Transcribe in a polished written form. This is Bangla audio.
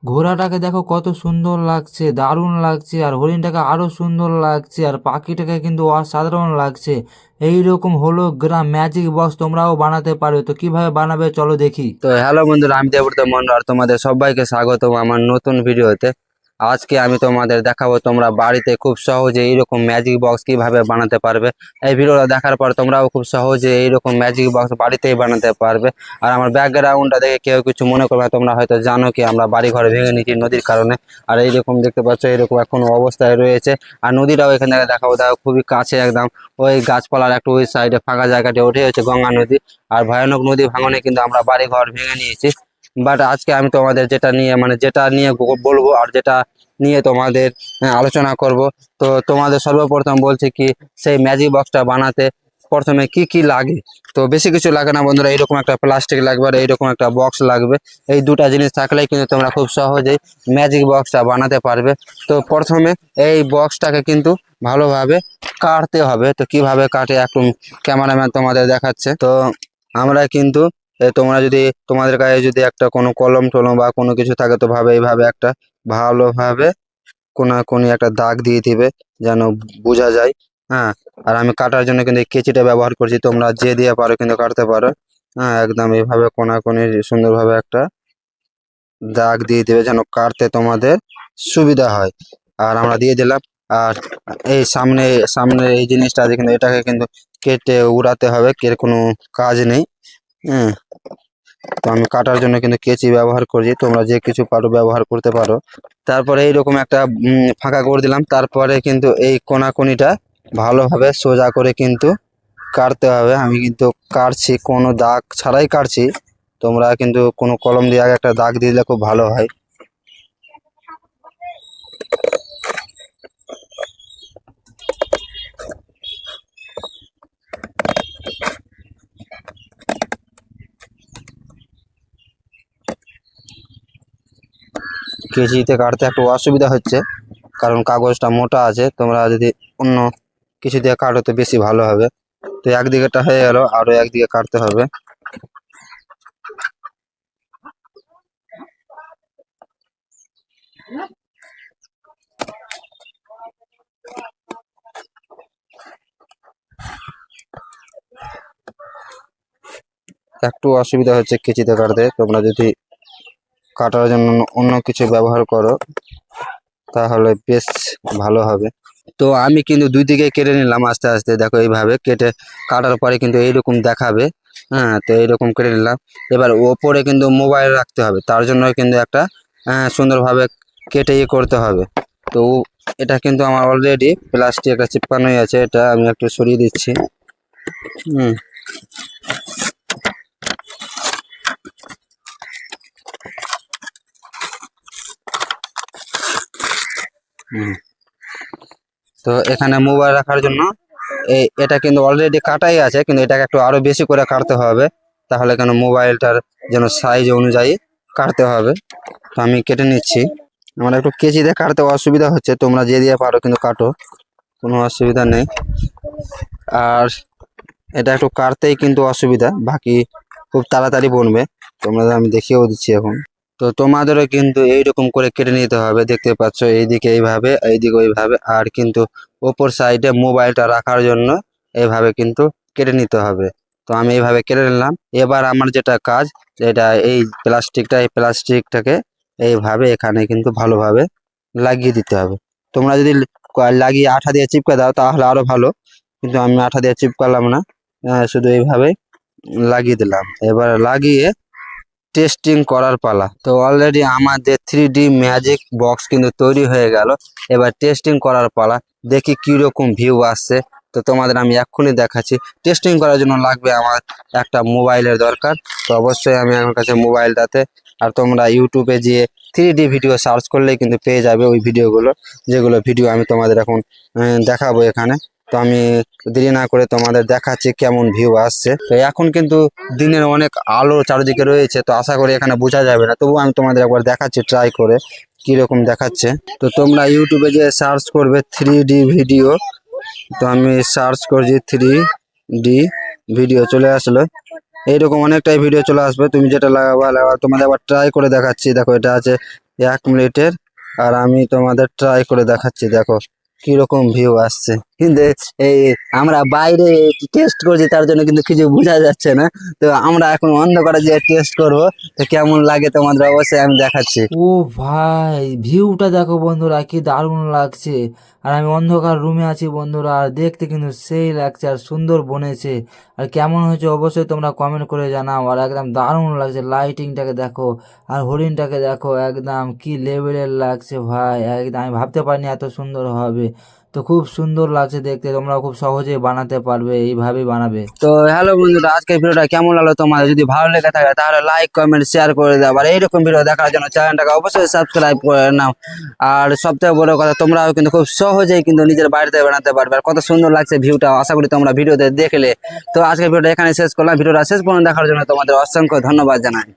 ঘোড়াটাকে দেখো কত সুন্দর লাগছে, দারুণ লাগছে। আর হরিণটাকে আরো সুন্দর লাগছে। আর পাখিটাকে কিন্তু অসাধারণ লাগছে। এইরকম হলোগ্রাম ম্যাজিক বক্স তোমরাও বানাতে পারো। তো কিভাবে বানাবে চলো দেখি। তো হ্যালো বন্ধুরা, আমি দেবব্রত মন্ডল আর তোমাদের সবাইকে স্বাগতম আমার নতুন ভিডিওতে। আজকে আমি তোমাদের দেখাবো তোমরা বাড়িতে খুব সহজে এইরকম ম্যাজিক বক্স কিভাবে বানাতে পারবে। এই ভিডিওটা দেখার পর তোমরাও খুব সহজে এইরকম ম্যাজিক বক্স বাড়িতেই বানাতে পারবে। আর আমার ব্যাকগ্রাউন্ডটা দেখে কেউ কিছু মনে করবে না, তোমরা হয়তো জানো কি আমরা বাড়ি ঘরে ভেঙে নিচ্ছি নদীর কারণে। আর এইরকম দেখতে পাচ্ছ এরকম এখনো অবস্থায় রয়েছে। আর নদীটাও এখানে দেখাবো, দেখো খুবই কাছে একদম। ওই গাছপালার একটু ওই সাইডে ফাঁকা জায়গাটি উঠে হচ্ছে গঙ্গা নদী। আর ভয়ানক নদী ভাঙনে কিন্তু আমরা বাড়ি ঘর ভেঙে নিয়েছি। বাট আজকে আমি তোমাদের যেটা নিয়ে বলবো আর যেটা নিয়ে তোমাদের আলোচনা করব। তো তোমাদের সর্বপ্রথম বলছি কি, সেই ম্যাজিক বক্সটা বানাতে প্রথমে কি কি লাগে। তো বেশি কিছু লাগে না বন্ধুরা, এইরকম একটা প্লাস্টিক লাগবে আর এইরকম একটা বক্স লাগবে। এই দুটা জিনিস থাকলেই কিন্তু তোমরা খুব সহজেই ম্যাজিক বক্সটা বানাতে পারবে। তো প্রথমে এই বক্সটাকে কিন্তু ভালোভাবে কাটতে হবে। তো কিভাবে কাটে একটু ক্যামেরাম্যান তোমাদের দেখাচ্ছে। তো আমরা কিন্তু তোমরা যদি তোমাদের কাছে যদি একটা কোনো কলম টলম বা কোনো কিছু থাকে তো এইভাবে একটা ভালোভাবে কোনাকুনি একটা দাগ দিয়ে দিবে, যেন বোঝা যায়। হ্যাঁ, আর আমি কাটার জন্য কিন্তু এই কেচিটা ব্যবহার করছি, তোমরা যে দিয়ে পারো কিন্তু কাটতে পারো। হ্যাঁ, একদম এইভাবে কোনাকুনি সুন্দরভাবে একটা দাগ দিয়ে দিবে যেন কাটতে তোমাদের সুবিধা হয়। আর আমরা দিয়ে দিলাম। আর এই সামনে সামনে এই জিনিসটা আছে কিন্তু এটাকে কিন্তু কেটে উড়াতে হবে, এর কোনো কাজ নেই। হ্যাঁ, তো আমি কাটার জন্য কিন্তু কেচি ব্যবহার করছি, তোমরা যে কিছু পারো ব্যবহার করতে পারো। তারপরে এইরকম একটা ফাঁকা করে দিলাম। তারপরে কিন্তু এই কোনাকুনিটা ভালোভাবে সোজা করে কিন্তু কাটতে হবে। আমি কিন্তু কাটছি কোনো দাগ ছাড়াই কাটছি। তোমরা কিন্তু কোনো কলম দিয়ে আগে একটা দাগ দিয়ে দিলে খুব ভালো হয়। কেজিতে কাটতে একটু অসুবিধা হচ্ছে, কারণ কাগজটা মোটা আছে। তোমরা যদি অন্য কিছু দিয়ে কাটো তো বেশি ভালো হবে। তো একদিকেটা হয়ে গেল, আরো একদিকে কাটতে হবে। একটু অসুবিধা হচ্ছে কেচিতে কাটতে, তোমরা যদি কাটার জন্য অন্য কিছু ব্যবহার করো তাহলে বেশ ভালো হবে। তো আমি কিন্তু দুই দিকে কেটে নিলাম আস্তে আস্তে, দেখো এইভাবে কেটে কাটার পরে কিন্তু এইরকম দেখাবে। হ্যাঁ, তো এইরকম কেটে নিলাম। এবার ওপরে কিন্তু মোবাইল রাখতে হবে, তার জন্য কিন্তু একটা সুন্দরভাবে কেটে করতে হবে। তো এটা কিন্তু আমার অলরেডি প্লাস্টিক একটা চিপকানোই আছে, এটা আমি একটু সরিয়ে দিচ্ছি। হুম হুম তো এখানে মোবাইল রাখার জন্য এটা কিন্তু অলরেডি কাটাই আছে, কিন্তু এটাকে একটু আরো বেশি করে কাটতে হবে, তাহলে কেন মোবাইলটার যেন সাইজ অনুযায়ী কাটতে হবে। তো আমি কেটে নিচ্ছি। আমার একটু কেচিতে কাটতে অসুবিধা হচ্ছে, তোমরা যে দিয়ে পারো কিন্তু কাটো, কোনো অসুবিধা নেই। আর এটা একটু কাটতেই কিন্তু অসুবিধা, বাকি খুব তাড়াতাড়ি বনবে। তোমরা আমি দেখিয়েও দিচ্ছি এখন। তো তোমাদেরও কিন্তু এইরকম করে কেটে নিতে হবে, দেখতে পাচ্ছ এইদিকে এইভাবে এইদিকে ওইভাবে। আর কিন্তু ওপর সাইডে মোবাইলটা রাখার জন্য এইভাবে কিন্তু কেটে নিতে হবে। তো আমি এইভাবে কেটে নিলাম। এবার আমার যেটা কাজ, এটা এই প্লাস্টিকটাকে এইভাবে এখানে কিন্তু ভালোভাবে লাগিয়ে দিতে হবে। তোমরা যদি লাগিয়ে আঠা দিয়ে চিপকে দাও তাহলে আরো ভালো, কিন্তু আমি আঠা দিয়ে চিপকালাম না, শুধু এইভাবে লাগিয়ে দিলাম। এবার লাগিয়ে টেস্টিং করার পালা। তো অলরেডি আমাদের 3D ম্যাজিক বক্স কিন্তু তৈরি হয়ে গেল। এবার টেস্টিং করার পালা, দেখি কিরকম ভিউ আসছে। তো তোমাদের আমি এক্ষুনি দেখাচ্ছি। টেস্টিং করার জন্য লাগবে আমার একটা মোবাইলের দরকার। তো অবশ্যই আমি আমার কাছে মোবাইলটাতে, আর তোমরা ইউটিউবে গিয়ে 3D ভিডিও সার্চ করলেই কিন্তু পেয়ে যাবে ওই ভিডিওগুলো, যেগুলো ভিডিও আমি তোমাদের এখন দেখাবো এখানে। তো আমি দেরি না করে তোমাদের দেখাচ্ছি কেমন ভিউ আসছে। তো এখন কিন্তু দিনের অনেক আলো চারিদিকে রয়েছে, তো আশা করি এখানে বোঝা যাবে না, তবুও আমি তোমাদের একবার দেখাচ্ছি ট্রাই করে কিরকম দেখাচ্ছে। তো তোমরা ইউটিউবে যে সার্চ করবে 3D ভিডিও, তো আমি সার্চ করছি 3D ভিডিও, চলে আসলো। এইরকম অনেকটাই ভিডিও চলে আসবে, তুমি যেটা লাগাবা তোমাদের আবার ট্রাই করে দেখাচ্ছি। দেখো এটা আছে 1 মিনিটের। আর আমি তোমাদের ট্রাই করে দেখাচ্ছি, দেখো কিরকম ভিউ আসছে। কিন্তু এই আমরা বাইরে টেস্ট করছি তার জন্য কিন্তু কিছু বোঝা যাচ্ছে না। তো আমরা এখন অন্ধকারে যে টেস্ট করব, তো কেমন লাগে তোমাদের অবশ্যই আমি দেখাচ্ছি। ও ভাই, ভিউটা দেখো বন্ধুরা, কি দারুণ লাগছে। আর আমি অন্ধকার রুমে আছি বন্ধুরা, আর দেখতে কিন্তু সেই লাগছে আর সুন্দর বনেছে। আর কেমন হয়েছে অবশ্যই তোমরা কমেন্ট করে জানাও। আর একদম দারুণ লাগছে, লাইটিংটাকে দেখো আর হরিণটাকে দেখো, একদম কি লেভেলের লাগছে ভাই। একদম আমি ভাবতে পারিনি এত সুন্দর হবে। তো খুব সুন্দর লাগছে দেখতে, তোমরা খুব সহজেই বানাতে পারবে, এইভাবেই বানাবে। তো হ্যালো বন্ধুরা, আজকের ভিডিওটা কেমন লাগলো তোমাদের? যদি ভালো লেগে থাকে তাহলে লাইক কমেন্ট শেয়ার করে দাও। আর এইরকম ভিডিও দেখার জন্য চ্যানেলটাকে অবশ্যই সাবস্ক্রাইব করে নাও। আর সবথেকে বড় কথা, তোমরাও কিন্তু খুব সহজেই কিন্তু নিজের বাড়িতে বানাতে পারবে। আর কত সুন্দর লাগছে ভিউটা, আশা করি তোমরা ভিডিওতে দেখলে। তো আজকের ভিডিওটা এখানে শেষ করলাম। ভিডিওটা শেষ পর্যন্ত দেখার জন্য তোমাদের অসংখ্য ধন্যবাদ জানাই।